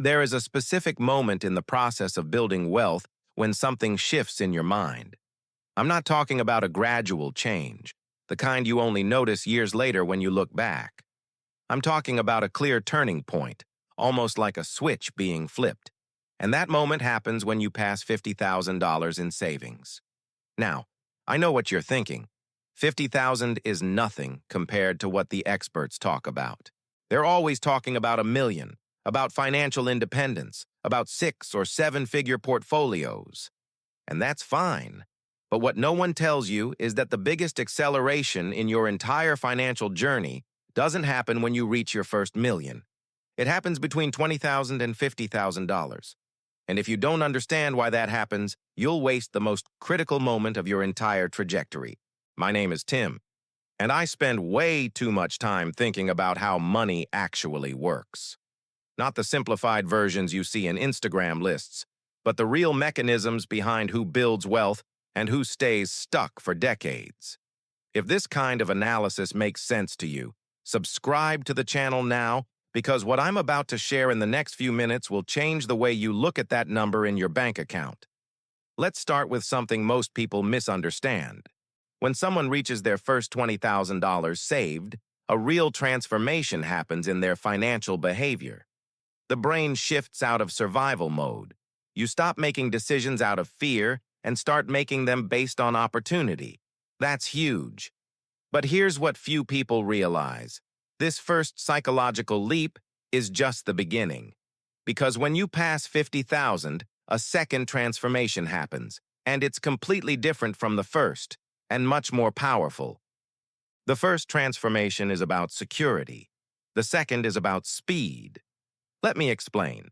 There is a specific moment in the process of building wealth when something shifts in your mind. I'm not talking about a gradual change, the kind you only notice years later when you look back. I'm talking about a clear turning point, almost like a switch being flipped. And that moment happens when you pass $50,000 in savings. Now, I know what you're thinking. 50,000 is nothing compared to what the experts talk about. They're always talking about a million, about financial independence, about 6 or 7-figure portfolios. And that's fine. But what no one tells you is that the biggest acceleration in your entire financial journey doesn't happen when you reach your first million. It happens between $20,000 and $50,000. And if you don't understand why that happens, you'll waste the most critical moment of your entire trajectory. My name is Tim, and I spend way too much time thinking about how money actually works. Not the simplified versions you see in Instagram lists, but the real mechanisms behind who builds wealth and who stays stuck for decades. If this kind of analysis makes sense to you, subscribe to the channel now, because what I'm about to share in the next few minutes will change the way you look at that number in your bank account. Let's start with something most people misunderstand. When someone reaches their first $20,000 saved, a real transformation happens in their financial behavior. The brain shifts out of survival mode. You stop making decisions out of fear and start making them based on opportunity. That's huge. But here's what few people realize. This first psychological leap is just the beginning. Because when you pass 50,000, a second transformation happens, and it's completely different from the first, and much more powerful. The first transformation is about security. The second is about speed. Let me explain.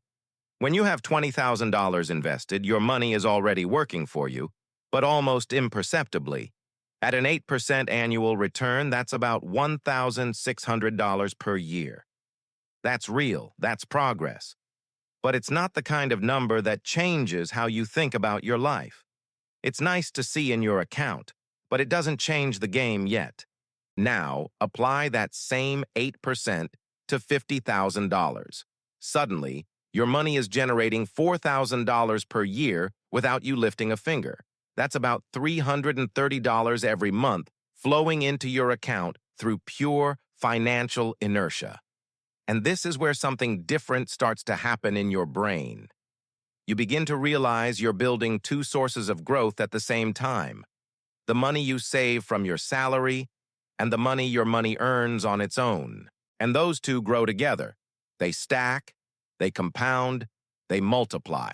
When you have $20,000 invested, your money is already working for you, but almost imperceptibly. At an 8% annual return, that's about $1,600 per year. That's real, that's progress. But it's not the kind of number that changes how you think about your life. It's nice to see in your account, but it doesn't change the game yet. Now, apply that same 8% to $50,000. Suddenly, your money is generating $4,000 per year without you lifting a finger. That's about $330 every month flowing into your account through pure financial inertia. And this is where something different starts to happen in your brain. You begin to realize you're building two sources of growth at the same time. The money you save from your salary and the money your money earns on its own. And those two grow together. They stack, they compound, they multiply.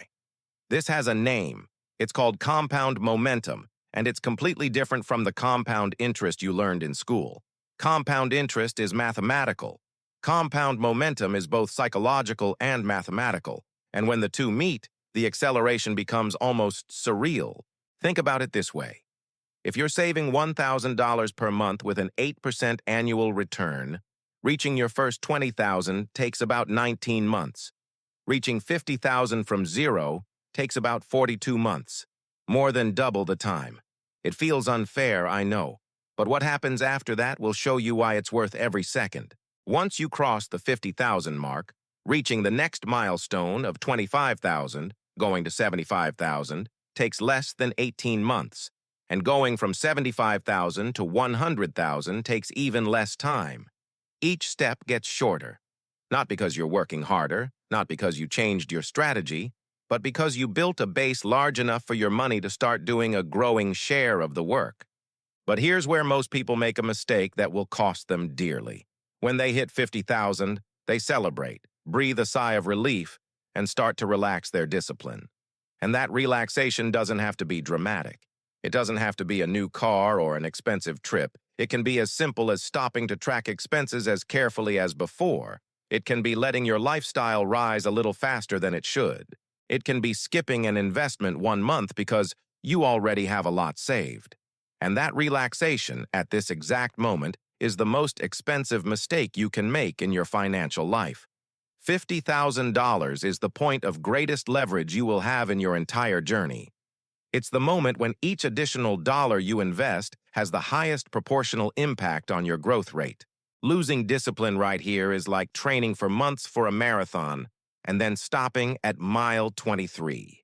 This has a name. It's called compound momentum, and it's completely different from the compound interest you learned in school. Compound interest is mathematical. Compound momentum is both psychological and mathematical, and when the two meet, the acceleration becomes almost surreal. Think about it this way. If you're saving $1,000 per month with an 8% annual return, reaching your first $20,000 takes about 19 months. Reaching $50,000 from zero takes about 42 months, more than double the time. It feels unfair, I know, but what happens after that will show you why it's worth every second. Once you cross the 50,000 mark, reaching the next milestone of 25,000, going to 75,000, takes less than 18 months, and going from 75,000 to 100,000 takes even less time. Each step gets shorter, not because you're working harder, not because you changed your strategy, but because you built a base large enough for your money to start doing a growing share of the work. But here's where most people make a mistake that will cost them dearly. When they hit 50,000, they celebrate, breathe a sigh of relief, and start to relax their discipline. And that relaxation doesn't have to be dramatic. It doesn't have to be a new car or an expensive trip. It can be as simple as stopping to track expenses as carefully as before. It can be letting your lifestyle rise a little faster than it should. It can be skipping an investment 1 month because you already have a lot saved. And that relaxation at this exact moment is the most expensive mistake you can make in your financial life. $50,000 is the point of greatest leverage you will have in your entire journey. It's the moment when each additional dollar you invest has the highest proportional impact on your growth rate. Losing discipline right here is like training for months for a marathon and then stopping at mile 23.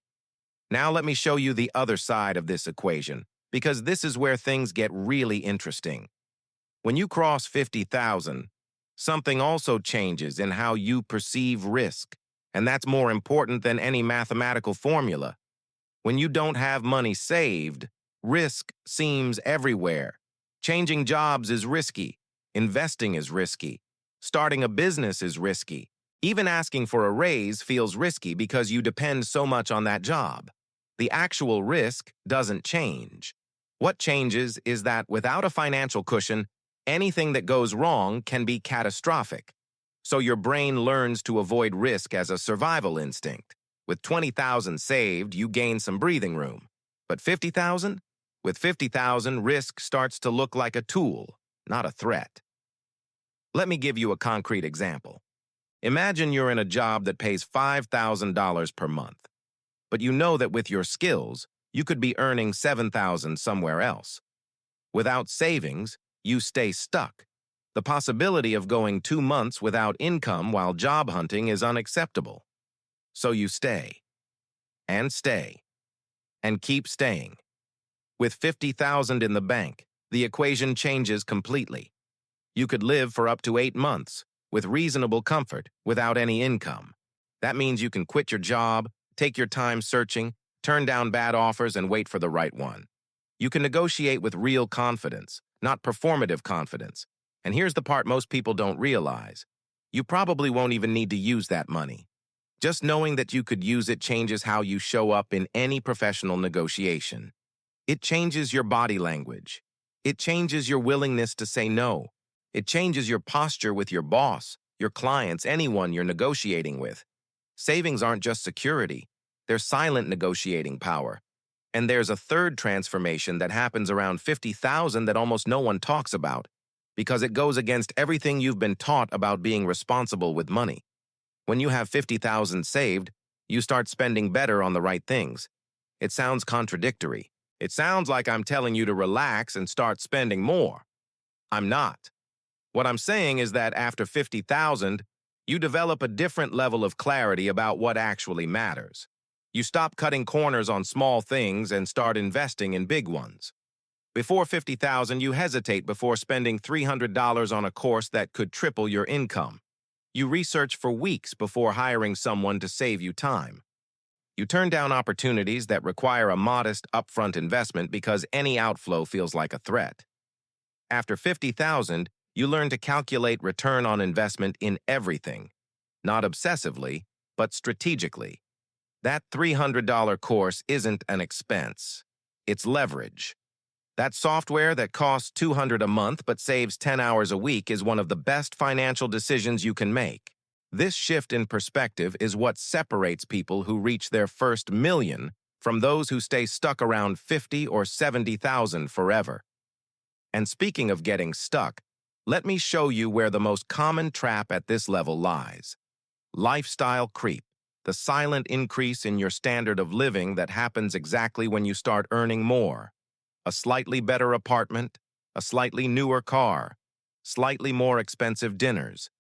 Now let me show you the other side of this equation, because this is where things get really interesting. When you cross 50,000, something also changes in how you perceive risk, and that's more important than any mathematical formula. When you don't have money saved, risk seems everywhere. Changing jobs is risky. Investing is risky. Starting a business is risky. Even asking for a raise feels risky because you depend so much on that job. The actual risk doesn't change. What changes is that without a financial cushion, anything that goes wrong can be catastrophic. So your brain learns to avoid risk as a survival instinct. With 20,000 saved, you gain some breathing room. But 50,000? With 50,000, risk starts to look like a tool, not a threat. Let me give you a concrete example. Imagine you're in a job that pays $5,000 per month, but you know that with your skills, you could be earning $7,000 somewhere else. Without savings, you stay stuck. The possibility of going 2 months without income while job hunting is unacceptable. So you stay, and keep staying. With 50,000 in the bank, the equation changes completely. You could live for up to 8 months, with reasonable comfort, without any income. That means you can quit your job, take your time searching, turn down bad offers, and wait for the right one. You can negotiate with real confidence, not performative confidence. And here's the part most people don't realize. You probably won't even need to use that money. Just knowing that you could use it changes how you show up in any professional negotiation. It changes your body language. It changes your willingness to say no. It changes your posture with your boss, your clients, anyone you're negotiating with. Savings aren't just security. They're silent negotiating power. And there's a third transformation that happens around 50,000 that almost no one talks about, because it goes against everything you've been taught about being responsible with money. When you have 50,000 saved, you start spending better on the right things. It sounds contradictory. It sounds like I'm telling you to relax and start spending more. I'm not. What I'm saying is that after 50,000, you develop a different level of clarity about what actually matters. You stop cutting corners on small things and start investing in big ones. Before 50,000, you hesitate before spending $300 on a course that could triple your income. You research for weeks before hiring someone to save you time. You turn down opportunities that require a modest upfront investment because any outflow feels like a threat. After 50,000, you learn to calculate return on investment in everything, not obsessively, but strategically. That $300 course isn't an expense. It's leverage. That software that costs $200 a month but saves 10 hours a week is one of the best financial decisions you can make. This shift in perspective is what separates people who reach their first million from those who stay stuck around 50 or 70,000 forever. And speaking of getting stuck, let me show you where the most common trap at this level lies. Lifestyle creep, the silent increase in your standard of living that happens exactly when you start earning more. A slightly better apartment, a slightly newer car, slightly more expensive dinners.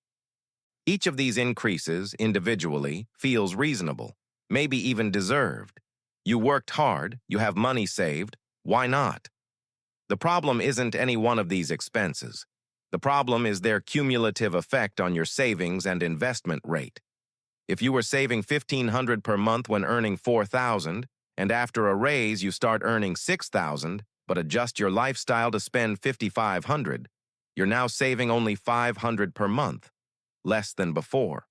Each of these increases, individually, feels reasonable, maybe even deserved. You worked hard, you have money saved, why not? The problem isn't any one of these expenses. The problem is their cumulative effect on your savings and investment rate. If you were saving $1,500 per month when earning $4,000, and after a raise you start earning $6,000, but adjust your lifestyle to spend $5,500, you're now saving only $500 per month, less than before.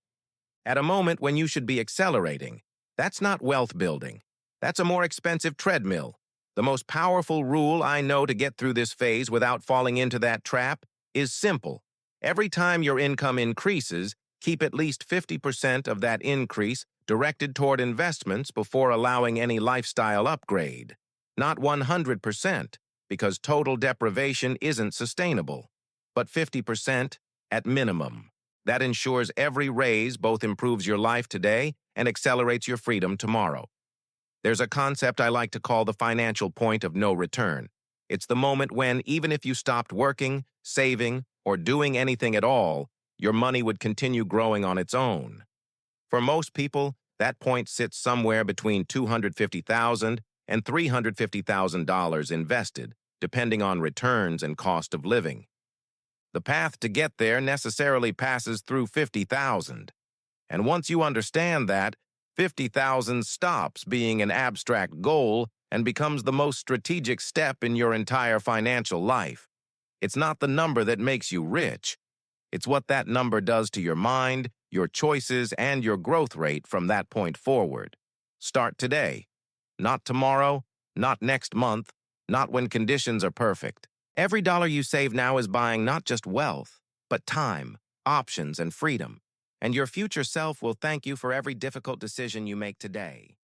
At a moment when you should be accelerating, that's not wealth building. That's a more expensive treadmill. The most powerful rule I know to get through this phase without falling into that trap is simple. Every time your income increases, keep at least 50% of that increase directed toward investments before allowing any lifestyle upgrade. Not 100%, because total deprivation isn't sustainable, but 50% at minimum. That ensures every raise both improves your life today and accelerates your freedom tomorrow. There's a concept I like to call the financial point of no return. It's the moment when, even if you stopped working, saving, or doing anything at all, your money would continue growing on its own. For most people, that point sits somewhere between $250,000 and $350,000 invested, depending on returns and cost of living. The path to get there necessarily passes through 50,000. And once you understand that, 50,000 stops being an abstract goal and becomes the most strategic step in your entire financial life. It's not the number that makes you rich. It's what that number does to your mind, your choices, and your growth rate from that point forward. Start today. Not tomorrow, not next month, not when conditions are perfect. Every dollar you save now is buying not just wealth, but time, options, and freedom. And your future self will thank you for every difficult decision you make today.